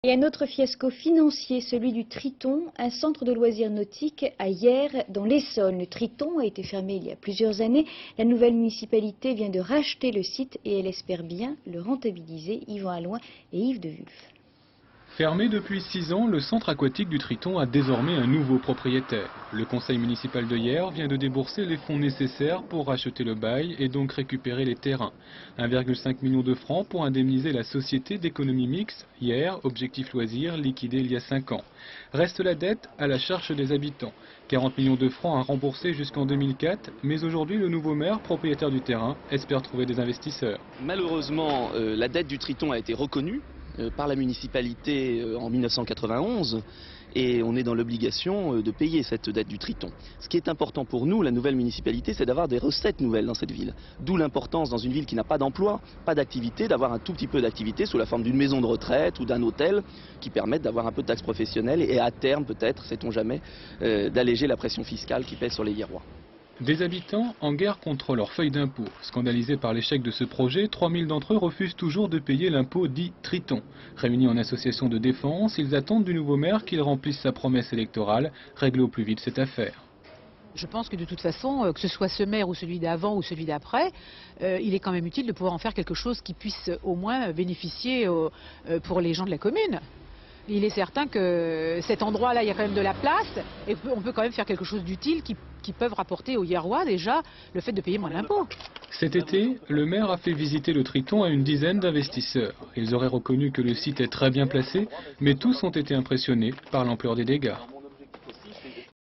Et un autre fiasco financier, celui du Triton, un centre de loisirs nautiques à Hyères dans l'Essonne. Le Triton a été fermé il y a plusieurs années. La nouvelle municipalité vient de racheter le site et elle espère bien le rentabiliser. Yvan Alloin et Yves de Wulf. Fermé depuis 6 ans, le centre aquatique du Triton a désormais un nouveau propriétaire. Le conseil municipal de Hyères vient de débourser les fonds nécessaires pour racheter le bail et donc récupérer les terrains. 1,5 million de francs pour indemniser la société d'économie mixte Hyères, Objectif Loisirs, liquidée il y a 5 ans. Reste la dette à la charge des habitants. 40 millions de francs à rembourser jusqu'en 2004, mais aujourd'hui le nouveau maire, propriétaire du terrain, espère trouver des investisseurs. Malheureusement, la dette du Triton a été reconnue par la municipalité en 1991 et on est dans l'obligation de payer cette dette du Triton. Ce qui est important pour nous, la nouvelle municipalité, c'est d'avoir des recettes nouvelles dans cette ville. D'où l'importance dans une ville qui n'a pas d'emploi, pas d'activité, d'avoir un tout petit peu d'activité sous la forme d'une maison de retraite ou d'un hôtel qui permettent d'avoir un peu de taxes professionnelles et à terme peut-être, sait-on jamais, d'alléger la pression fiscale qui pèse sur les Hyérois. Des habitants en guerre contre leur feuille d'impôt. Scandalisés par l'échec de ce projet, 3000 d'entre eux refusent toujours de payer l'impôt dit Triton. Réunis en association de défense, ils attendent du nouveau maire qu'il remplisse sa promesse électorale, régler au plus vite cette affaire. Je pense que de toute façon, que ce soit ce maire ou celui d'avant ou celui d'après, il est quand même utile de pouvoir en faire quelque chose qui puisse au moins bénéficier pour les gens de la commune. Il est certain que cet endroit-là, il y a quand même de la place et on peut quand même faire quelque chose d'utile qui peuvent rapporter aux Hyérois déjà le fait de payer moins d'impôts. Cet été, le maire a fait visiter le Triton à une dizaine d'investisseurs. Ils auraient reconnu que le site est très bien placé, mais tous ont été impressionnés par l'ampleur des dégâts.